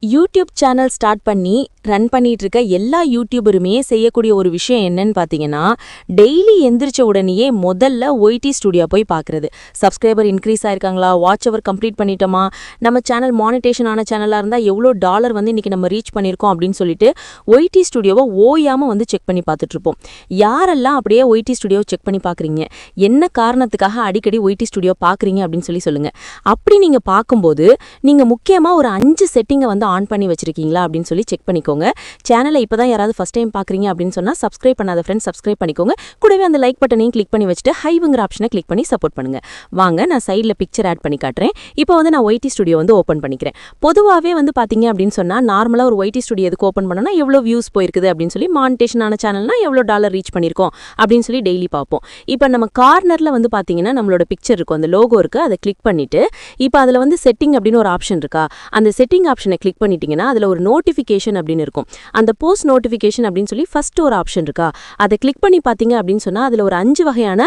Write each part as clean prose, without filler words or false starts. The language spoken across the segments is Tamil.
யூடியூப் சேனல் ஸ்டார்ட் பண்ணி ரன் பண்ணிட்டு இருக்க எல்லா யூடியூபருமே செய்யக்கூடிய ஒரு விஷயம் என்னன்னு பார்த்தீங்கன்னா, டெய்லி எந்திரிச்ச உடனேயே முதல்ல ஒய்டி ஸ்டுடியோ போய் பார்க்குறது. சப்ஸ்கிரைபர் இன்க்ரீஸ் ஆயிருக்காங்களா, வாட்ச் அவர் கம்ப்ளீட் பண்ணிட்டோமா, நம்ம சேனல் மானிட்டேஷன் ஆன சேனலாக இருந்தால் எவ்வளோ டாலர் வந்து இன்னைக்கு நம்ம ரீச் பண்ணியிருக்கோம் அப்படின்னு சொல்லிட்டு ஒய்டி ஸ்டுடியோவை ஓயாமல் வந்து செக் பண்ணி பார்த்துட்டு இருப்போம். யாரெல்லாம் அப்படியே ஒய்டி ஸ்டுடியோ செக் பண்ணி பார்க்குறீங்க, என்ன காரணத்துக்காக அடிக்கடி ஒய்டி ஸ்டுடியோ பார்க்குறீங்க அப்படின்னு சொல்லி சொல்லுங்க. அப்படி நீங்கள் பார்க்கும்போது நீங்கள் முக்கியமாக ஒரு 5 செட்டிங்கை வந்து ஆன் பண்ணி வச்சிருக்கீங்களா அப்படின்னு சொல்லி செக் பண்ணிக்கோங்க. சேனலை இப்பதான் யாராவது ஃபர்ஸ்ட் டைம் பாக்குறீங்க அப்படின்னு சொன்னா சப்ஸ்கிரைப் பண்ணாத ஃப்ரெண்ட்ஸ் சப்ஸ்கிரைப் பண்ணிக்கோங்க. கூடவே அந்த லைக் பட்டனையும் கிளிக் பண்ணி வச்சுட்டு ஹைவுங்கிற ஆப்ஷனை கிளிக் பண்ணி சப்போர்ட் பண்ணுங்க. வாங்க நான் சைடில் பிக்சர் ஆட் பண்ணி காட்டுறேன். இப்போ வந்து நான் ஒய்டி ஸ்டுடியோ வந்து ஓப்பன் பண்ணிக்கிறேன். பொதுவாகவே வந்து பாத்தீங்க அப்படின்னு சொன்னா நார்மலா ஒரு ஒய்டி ஸ்டுடியோ எதுக்கு ஓப்பன் பண்ணனா எவ்வளோ வியூஸ் போயிருக்குது அப்படின்னு சொல்லி, மானிட்டேஷன் ஆன சேனல்னா எவ்வளோ டாலர் ரீச் பண்ணிருக்கோம் அப்படின்னு சொல்லி டெய்லி பார்ப்போம். இப்போ நம்ம கார்னர்ல வந்து பாத்தீங்கன்னா நம்மளோட பிக்சர் இருக்கும், அந்த லோகோ இருக்கு, அதை கிளிக் பண்ணிட்டு இப்போ அதுல வந்து செட்டிங் அப்படின்னு ஒரு ஆப்ஷன் இருக்கா, அந்த செட்டிங் ஆப்ஷனை கிளிக் பண்ணிட்டீங்கன்னா அதுல ஒரு நோட்டிஃபிகேஷன் அப்படின்னு இருக்கும். அந்த போஸ்ட் நோட்டிஃபிகேஷன் அப்படின்னு சொல்லி ஃபர்ஸ்ட் ஒரு ஆப்ஷன் இருக்கா, அதை கிளிக் பண்ணி பார்த்தீங்க அப்படின்னு சொன்னா அதுல ஒரு 5 வகையான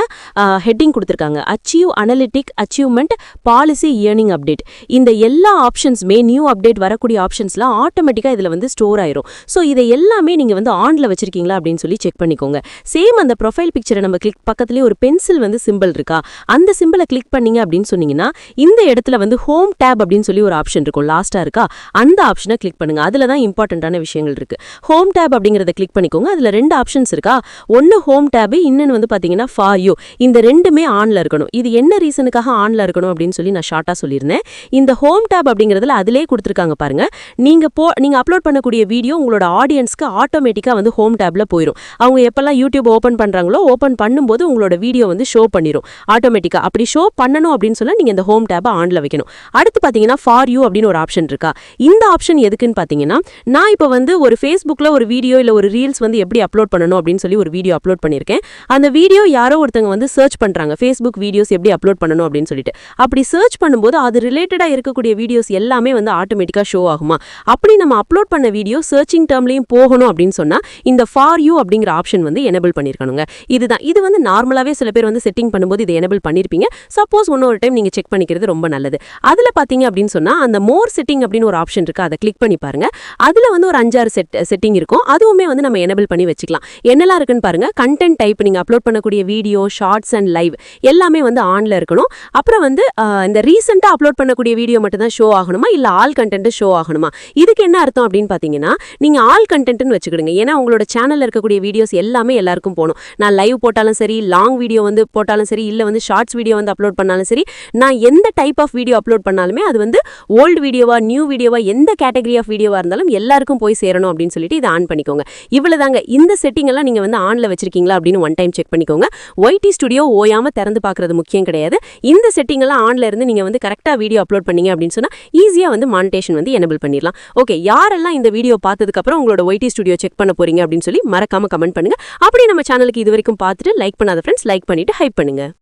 ஹெட்டிங் கொடுத்துருக்காங்க. Achieve, analytic, achievement, policy, earning update. இந்த எல்லா ஆப்ஷன்ஸுமே நியூ அப்டேட் வரக்கூடிய ஆப்ஷன்ஸ்லாம் ஆட்டோமேட்டிக்காக இதில் வந்து ஸ்டோர் ஆயிரும். ஸோ இதை எல்லாமே நீங்கள் வந்து ஆன்ல வச்சிருக்கீங்களா அப்படின்னு சொல்லி செக் பண்ணிக்கோங்க. சேம் அந்த ப்ரொஃபைல் பிக்சரை நம்ம கிளிக் பக்கத்துலேயே ஒரு பென்சில் வந்து சிம்பிள் இருக்கா, அந்த சிம்பிளை கிளிக் பண்ணீங்க அப்படின்னு சொன்னீங்கன்னா இந்த இடத்துல வந்து ஹோம் டேப் அப்படின்னு சொல்லி ஒரு ஆப்ஷன் இருக்கும், லாஸ்டா இருக்கா, அந்த ஆப்ஷனை கிளிக் பண்ணுங்க. அதுல தான் இம்பார்ட்டன்டான விஷயங்கள் இருக்கு. ஹோம் டேப் அப்படிங்கறத கிளிக் பண்ணிக்கோங்க. அதுல 2 ஆப்ஷன்ஸ் இருக்கா, ஒன்னு ஹோம் டேப், இன்னொன்னு வந்து பாத்தீங்கன்னா ஃபார் யூ. இந்த ரெண்டுமே ஆன்ல இருக்கணும். இது என்ன ரீசனுக்காக ஆன்ல இருக்கணும் அப்படின்னு சொல்லி நான் ஷார்ட்டா சொல்லியிருந்தேன். இந்த ஹோம் டேப் அப்படிங்கறதுல அதிலே கொடுத்துருக்காங்க பாருங்க. நீங்க அப்லோட் பண்ணக்கூடிய வீடியோ உங்களோட ஆடியன்ஸ்க்கு ஆட்டோமேட்டிக்கா வந்து ஹோம் டேப்ல போயிடும். அவங்க எப்பெல்லாம் யூடியூப் ஓபன் பண்றாங்களோ ஓபன் பண்ணும்போது உங்களோட வீடியோ வந்து ஷோ பண்ணிரும் ஆட்டோமேட்டிக்கா. அப்படி ஷோ பண்ணணும் அப்படின்னு சொல்ல நீங்க இந்த ஹோம் டேப் ஆன்ல வைக்கணும். அடுத்து பாத்தீங்கன்னா ஃபார் யூ அப்படின்னு ஒரு ஆப்ஷன் இருக்கா. இந்த ஆப்ஷன் எதுக்குன்னு பாத்தீங்கன்னா, நான் இப்போ வந்து ஒரு ஃபேஸ்புக்ல ஒரு வீடியோ இல்ல ஒரு ரீல்ஸ் வந்து எப்படி அப்லோட் பண்ணணும் அப்படின்னு சொல்லி ஒரு வீடியோ அப்லோட் பண்ணியிருக்கேன். அந்த வீடியோ யாரோ ஒருத்தங்க வந்து சர்ச் பண்றாங்க, ஃபேஸ்புக் வீடியோஸ் எப்படி அப்லோட் பண்ணணும் அப்படின்னு சொல்லிட்டு. அப்படி சர்ச் பண்ணும்போது அது ரிலேட்டடா இருக்கக்கூடிய வீடியோஸ் எல்லாமே வந்து ஆட்டோமேட்டிக்கா ஷோ ஆகுமா. அப்படி நம்ம அப்லோட் பண்ண வீடியோ சர்ச்சிங் டேர்ம்லயும் போகணும் அப்படின்னு சொன்னா இந்த ஃபார் யூ அப்படிங்கிற ஆப்ஷன் வந்து எனேபிள் பண்ணிருக்கணுங்க. இதுதான். இது வந்து நார்மலாவே சில பேர் வந்து செட்டிங் பண்ணும்போது இதை எனேபிள் பண்ணிருப்பீங்க. சப்போஸ் இன்னொரு டைம் நீங்க செக் பண்ணிக்கிறது ரொம்ப நல்லது. அதுல பாத்தீங்க அப்படின்னு சொன்னா அந்த மோர் செட்டிங் அப்படின்னு ஒரு ஆப்ஷன் இருக்கு, அதை கிளிக் பண்ணி பாருங்க. அதுல வந்து ஒரு 5-6 செட்டிங் இருக்கும். அதுவுமே வந்து நம்ம எனேபிள் பண்ணி வச்சுக்கலாம். என்னெல்லாம் இருக்குன்னு பாருங்க. கண்டென்ட் டைப், நீங்க அப்லோட் பண்ணக்கூடிய வீடியோ, ஷார்ட்ஸ் அண்ட் லைவ் எல்லாமே வந்து ஆன்ல இருக்கணும். அப்புறம் வந்து இந்த ரீசெண்டா அப்லோட் பண்ணக்கூடிய வீடியோ மட்டும் தான் ஷோ ஆகணுமா, இல்ல ஆல் கண்டென்ட் ஷோ ஆகணுமா. இதுக்கு என்ன அர்த்தம் அப்படின்னு பாத்தீங்கன்னா, நீங்க ஆல் கண்டென்ட்னு வச்சுக்கிடுங்க. ஏன்னா உங்களோட சேனல்ல இருக்கக்கூடிய வீடியோஸ் எல்லாமே எல்லாருக்கும் போகணும். நான் லைவ் போட்டாலும் சரி, லாங் வீடியோ வந்து போட்டாலும் சரி, இல்ல வந்து ஷார்ட்ஸ் வீடியோ வந்து அப்லோட் பண்ணாலும் சரி, நான் எந்த டைப் ஆஃப் வீடியோ அப்லோட் பண்ணாலுமே அது வந்து ஓல்டு வீடியோவா நியூ வீடியோவா எந்த கேட்டகரி ஆஃப் வீடியோவா இருந்தாலும் எல்லாருக்கும் போய் சேரணும் அப்படின்னு சொல்லிட்டு இதை ஆன் பண்ணிக்கோங்க. இவ்வளவுதாங்க. இந்த செட்டிங் எல்லாம் நீங்க வந்து ஆன்ல வச்சிருக்கீங்களா அப்படின்னு ஒன் டைம் செக் பண்ணிக்கோங்க. ஒய்டி ஸ்டுடியோ ஓயாம திறந்து பார்க்கறது முக்கியம் கிடையாது. இந்த செட்டிங் எல்லாம் ஆன்ல இருந்து நீங்க வந்து கரெக்டா வீடியோ அப்லோட் பண்ணீங்க அப்படின்னு சொன்னா ஈஸியா வந்து மானிட்டேஷன் வந்து எனேபிள் பண்ணிடலாம். ஓகே, யாரெல்லாம் இந்த வீடியோ பார்த்ததுக்கு அப்புறம் உங்களோட ஒய்டி ஸ்டுடியோ செக் பண்ண போறீங்க அப்படின்னு சொல்லி மறக்காம கமெண்ட் பண்ணுங்க. அப்படி நம்ம சேனலுக்கு இது வரைக்கும் பார்த்துட்டு லைக் பண்ணாத ஃப்ரெண்ட்ஸ் லைக் பண்ணிட்டு ஹைப் பண்ணுங்க.